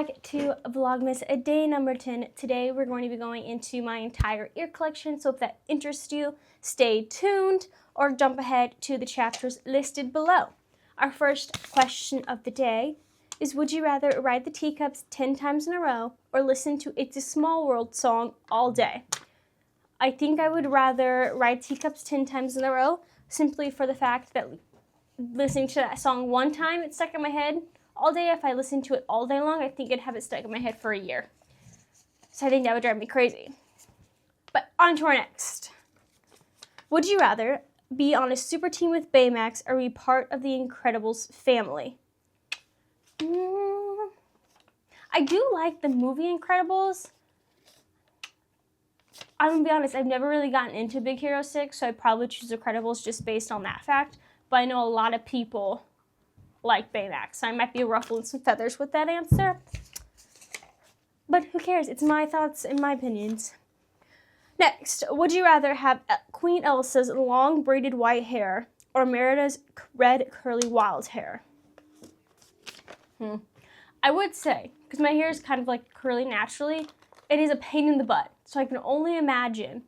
back to Vlogmas day number 10. Today we're going to be going into my entire ear collection, so if that interests you, stay tuned or jump ahead to the chapters listed below. Our first question of the day is, would you rather ride the teacups 10 times in a row or listen to It's a Small World song all day? I think I would rather ride teacups 10 times in a row, simply for the fact that listening to that song one time, it's stuck in my head all day. If I listened to it all day long, I think I'd have it stuck in my head for a year. So I think that would drive me crazy. But on to our next. Would you rather be on a super team with Baymax or be part of the Incredibles family? I do like the movie Incredibles. I'm gonna be honest, I've never really gotten into Big Hero 6, so I'd probably choose Incredibles just based on that fact. But I know a lot of people like Baymax, so I might be ruffling some feathers with that answer. But who cares? It's my thoughts and my opinions. Next, would you rather have Queen Elsa's long braided white hair or Merida's red curly wild hair? I would say, because my hair is kind of like curly naturally, it is a pain in the butt. So I can only imagine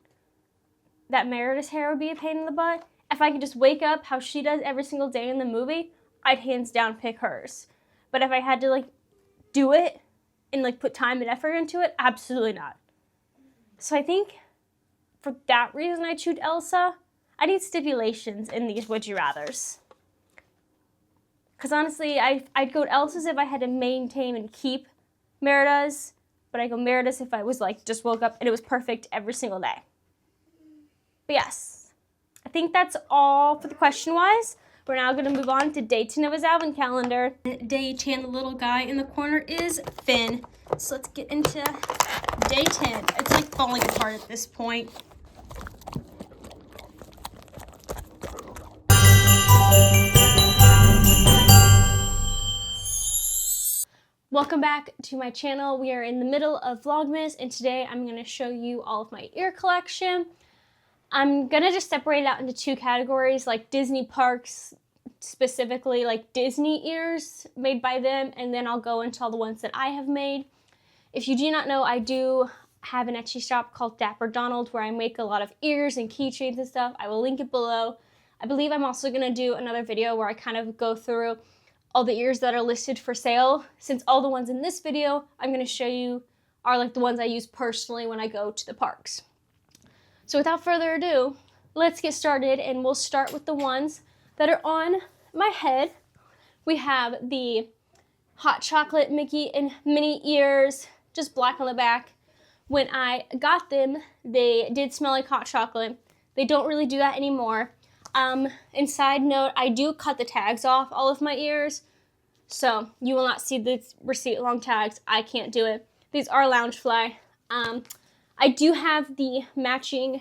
that Merida's hair would be a pain in the butt. If I could just wake up how she does every single day in the movie, I'd hands down pick hers. But if I had to do it and put time and effort into it, absolutely not. So I think for that reason I choose Elsa. I need stipulations in these would you rathers. Because honestly, I'd go to Elsa's if I had to maintain and keep Merida's, but I'd go Merida's if I was just woke up and it was perfect every single day. But yes, I think that's all for the question-wise. We're now going to move on to day 10 of his advent calendar. Day 10, the little guy in the corner is Finn. So let's get into day 10. It's falling apart at this point. Welcome back to my channel. We are in the middle of Vlogmas, and today I'm going to show you all of my ear collection. I'm going to just separate it out into two categories, Disney parks, specifically Disney ears made by them, and then I'll go into all the ones that I have made. If you do not know, I do have an Etsy shop called Dapper Donald where I make a lot of ears and keychains and stuff. I will link it below. I believe I'm also going to do another video where I kind of go through all the ears that are listed for sale, since all the ones in this video I'm going to show you are the ones I use personally when I go to the parks. So without further ado, let's get started, and we'll start with the ones that are on my head. We have the hot chocolate Mickey and Minnie ears, just black on the back. When I got them, they did smell like hot chocolate. They don't really do that anymore. And side note, I do cut the tags off all of my ears, so you will not see the receipt long tags. I can't do it. These are Loungefly. I do have the matching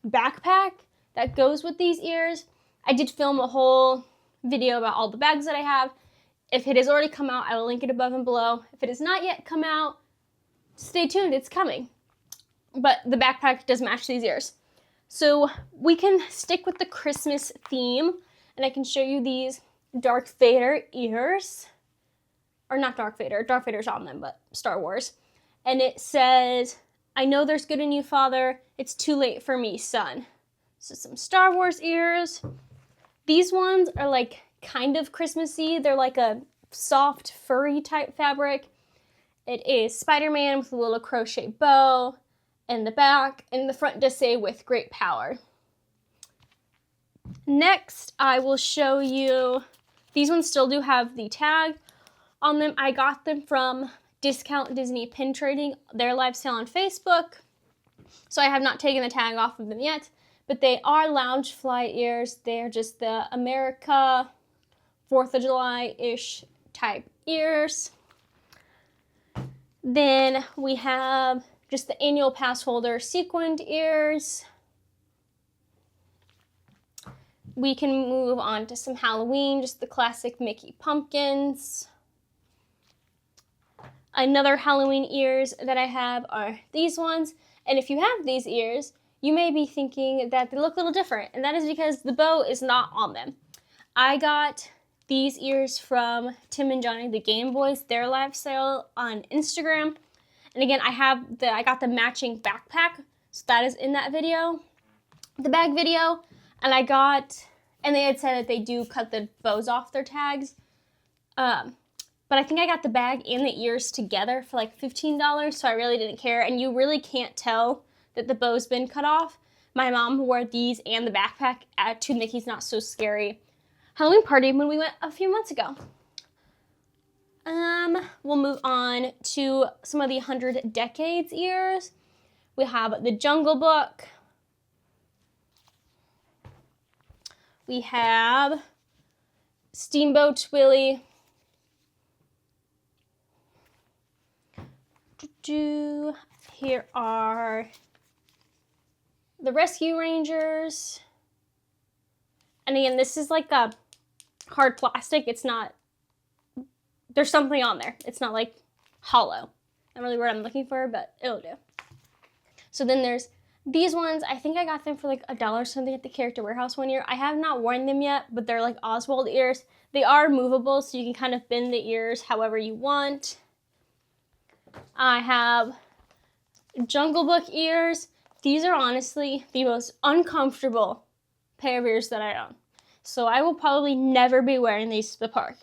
backpack that goes with these ears. I did film a whole video about all the bags that I have. If it has already come out, I will link it above and below. If it has not yet come out, stay tuned, it's coming. But the backpack does match these ears. So we can stick with the Christmas theme, and I can show you these Darth Vader ears. Or not Darth Vader, Darth Vader's on them, but Star Wars. And it says, "I know there's good in you, Father. It's too late for me, son." So some Star Wars ears. These ones are kind of Christmassy. They're a soft, furry type fabric. It is Spider-Man with a little crochet bow in the back, and the front does say "with great power." Next, I will show you, these ones still do have the tag on them. I got them from Discount Disney Pin Trading, their live sale on Facebook. So I have not taken the tag off of them yet, but they are Loungefly ears. They're just the America 4th of July-ish type ears. Then we have just the annual pass holder sequined ears. We can move on to some Halloween, just the classic Mickey pumpkins. Another Halloween ears that I have are these ones. And if you have these ears, you may be thinking that they look a little different, and that is because the bow is not on them. I got these ears from Tim and Johnny the Game Boys, their live sale on Instagram. And again, I got the matching backpack, so that is in that video, the bag video. And they had said that they do cut the bows off their tags. But I think I got the bag and the ears together for like $15, so I really didn't care. And you really can't tell that the bow's been cut off. My mom wore these and the backpack to Mickey's Not So Scary Halloween party when we went a few months ago. We'll move on to some of the 100 Decades ears. We have the Jungle Book. We have Steamboat Willie. Here are the Rescue Rangers. And again, this is like a hard plastic. It's not, there's something on there. It's not like hollow. Not really what I'm looking for, but it'll do. So then there's these ones. I think I got them for like $1 or something at the Character Warehouse one year. I have not worn them yet, but they're like Oswald ears. They are movable, so you can kind of bend the ears however you want. I have Jungle Book ears. These are honestly the most uncomfortable pair of ears that I own. So I will probably never be wearing these to the park.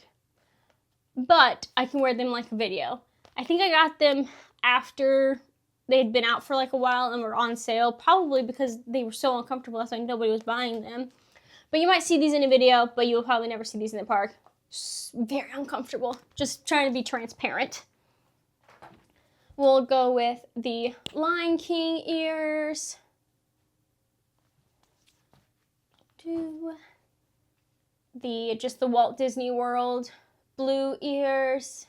But I can wear them like a video. I think I got them after they had been out for like a while and were on sale, probably because they were so uncomfortable, that's why nobody was buying them. But you might see these in a video, but you will probably never see these in the park. Very uncomfortable. Just trying to be transparent. We'll go with the Lion King ears. Just the Walt Disney World blue ears.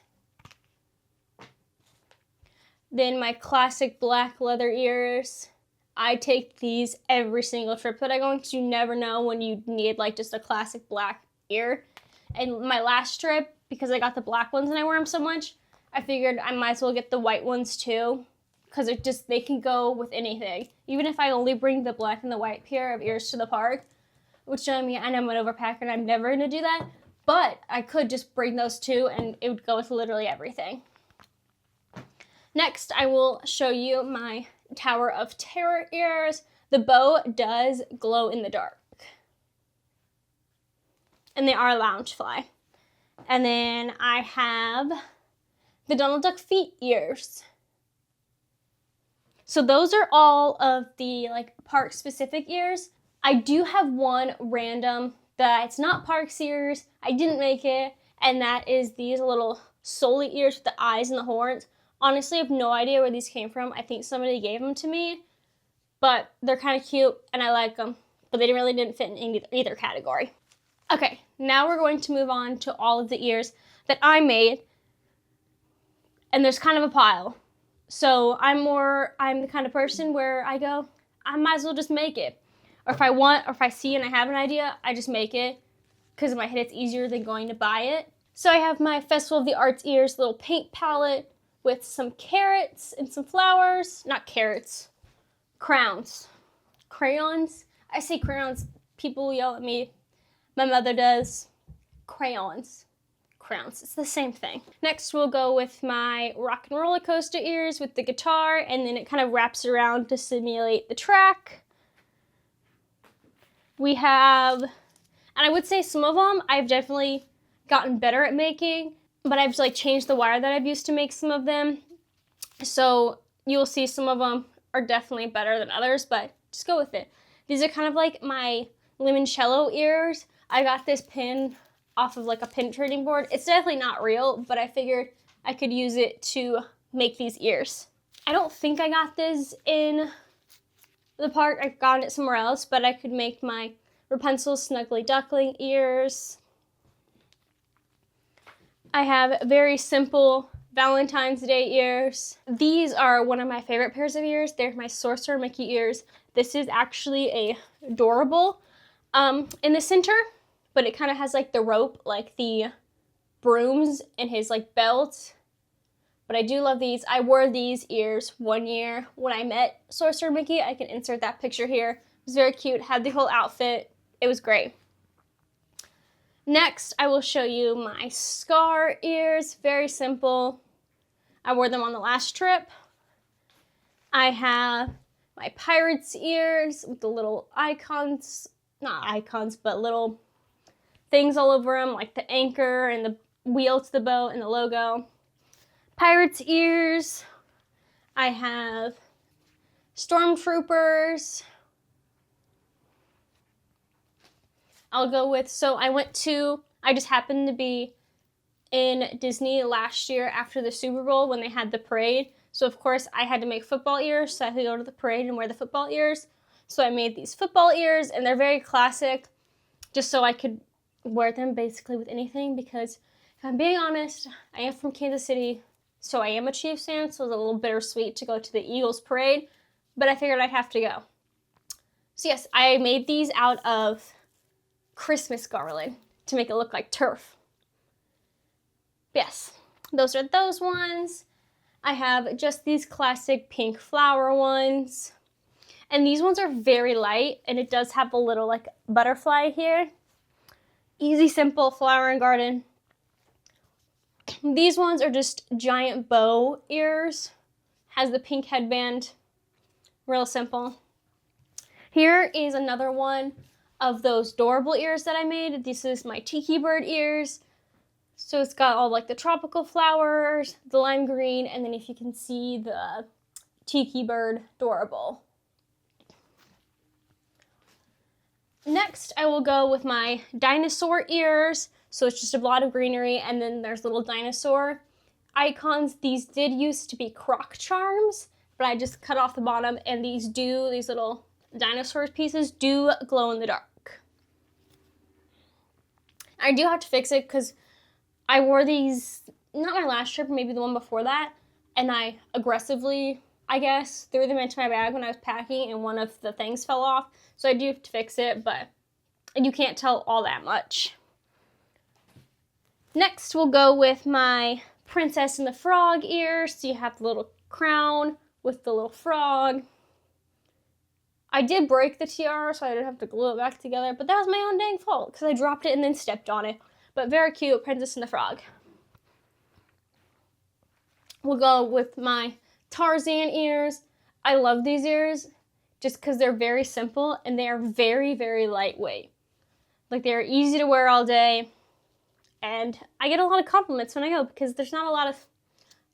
Then my classic black leather ears. I take these every single trip that I go on because you never know when you need like just a classic black ear. And my last trip, because I got the black ones and I wear them so much, I figured I might as well get the white ones too, because they can go with anything. Even if I only bring the black and the white pair of ears to the park, which I mean, I know I'm an overpacker and I'm never gonna do that, but I could just bring those two and it would go with literally everything. Next, I will show you my Tower of Terror ears. The bow does glow in the dark. And they are Loungefly. And then I have the Donald Duck feet ears. So those are all of the like park specific ears. I do have one random that's not parks ears. I didn't make it, and that is these little Soli ears with the eyes and the horns. Honestly, I have no idea where these came from. I think somebody gave them to me, but they're kind of cute and I like them, but they really didn't fit in either category. Okay, now we're going to move on to all of the ears that I made. And there's kind of a pile. So I'm the kind of person where I go, I might as well just make it. Or if I see and I have an idea, I just make it. Because in my head it's easier than going to buy it. So I have my Festival of the Arts ears little paint palette with some carrots and some flowers. Not carrots, crowns. Crayons. I say crayons, people yell at me. My mother does. Crayons. Crowns. It's the same thing. Next, we'll go with my Rock and Roller Coaster ears with the guitar, and then it kind of wraps around to simulate the track. We have, and I would say some of them I've definitely gotten better at making, but I've like changed the wire that I've used to make some of them. So you'll see some of them are definitely better than others, but just go with it. These are kind of like my limoncello ears. I got this pin off of like a pin trading board. It's definitely not real, but I figured I could use it to make these ears. I don't think I got this in the park. I got it somewhere else, but I could make my Rapunzel Snuggly Duckling ears. I have very simple Valentine's Day ears. These are one of my favorite pairs of ears. They're my Sorcerer Mickey ears. This is actually a adorable in the center, but it kind of has like the rope, like the brooms in his like belt. But I do love these. I wore these ears one year when I met Sorcerer Mickey. I can insert that picture here. It was very cute, had the whole outfit. It was great. Next, I will show you my scar ears. Very simple. I wore them on the last trip. I have my pirate's ears with the little icons, not icons, but little things all over them, like the anchor and the wheel to the boat and the logo. Pirate's ears. I have stormtroopers. I'll go with, I just happened to be in Disney last year after the Super Bowl when they had the parade. So of course I had to make football ears, so I could go to the parade and wear the football ears. So I made these football ears, and they're very classic, just so I could wear them basically with anything, because if I'm being honest, I am from Kansas City, so I am a Chiefs fan, so it was a little bittersweet to go to the Eagles parade, but I figured I'd have to go. So yes, I made these out of Christmas garland to make it look like turf. Yes, those are those ones. I have just these classic pink flower ones. And these ones are very light, and it does have a little like butterfly here. Easy, simple flower and garden. These ones are just giant bow ears. Has the pink headband. Real simple. Here is another one of those adorable ears that I made. This is my tiki bird ears. So it's got all like the tropical flowers, the lime green, and then if you can see the tiki bird adorable. Next, I will go with my dinosaur ears. So it's just a lot of greenery, and then there's little dinosaur icons. These did used to be croc charms, but I just cut off the bottom, and these little dinosaur pieces do glow in the dark. I do have to fix it because I wore these, not my last trip, maybe the one before that, and I aggressively, I guess, threw them into my bag when I was packing, and one of the things fell off. So I do have to fix it, but you can't tell all that much. Next, we'll go with my Princess and the Frog ears. So you have the little crown with the little frog. I did break the tiara, so I did have to glue it back together, but that was my own dang fault because I dropped it and then stepped on it. But very cute, Princess and the Frog. We'll go with my Tarzan ears. I love these ears just because they're very simple and they are very, very lightweight. Like, they're easy to wear all day. And I get a lot of compliments when I go because there's not a lot of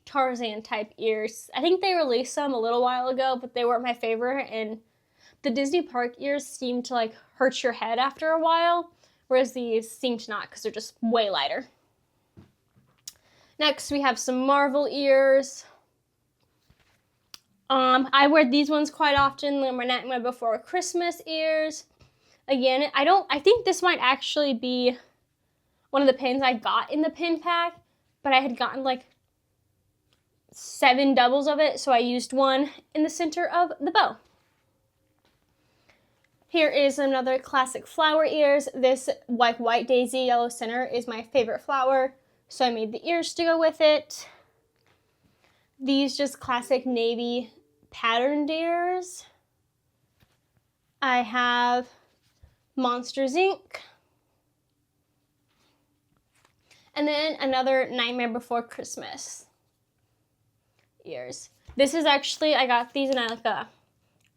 Tarzan type ears. I think they released some a little while ago, but they weren't my favorite. And the Disney park ears seem to like hurt your head after a while, whereas these seem to not because they're just way lighter. Next, we have some Marvel ears. I wear these ones quite often. They're my Nightmare Before Christmas ears. Again, I think this might actually be one of the pins I got in the pin pack, but I had gotten like 7 doubles of it, so I used one in the center of the bow. Here is another classic flower ears. This white daisy yellow center is my favorite flower, so I made the ears to go with it. These just classic navy patterned ears. I have Monsters Inc. And then another Nightmare Before Christmas ears. This is actually, I got these in like a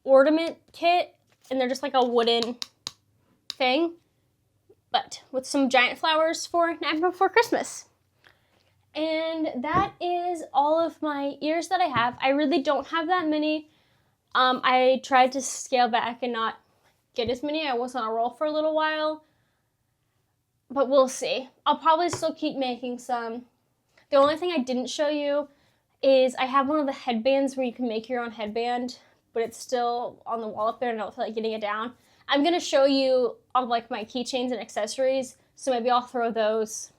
ornament kit, and they're just like a wooden thing, but with some giant flowers for Nightmare Before Christmas. And that is all of my ears that I have. I really don't have that many. I tried to scale back and not get as many. I was on a roll for a little while, but we'll see. I'll probably still keep making some. The only thing I didn't show you is I have one of the headbands where you can make your own headband, but it's still on the wall up there and I don't feel like getting it down. I'm going to show you all like my keychains and accessories, so maybe I'll throw those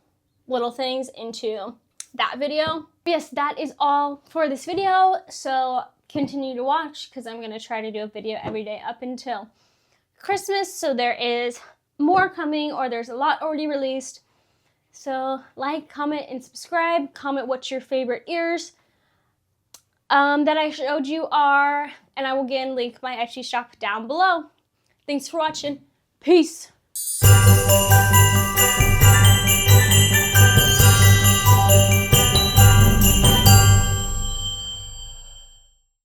little things into that video. Yes, that is all for this video, so continue to watch because I'm going to try to do a video every day up until Christmas, so there is more coming, or there's a lot already released. So like, comment, and subscribe. Comment what your favorite ears that I showed you are, and I will again link my Etsy shop down below. Thanks for watching. Peace.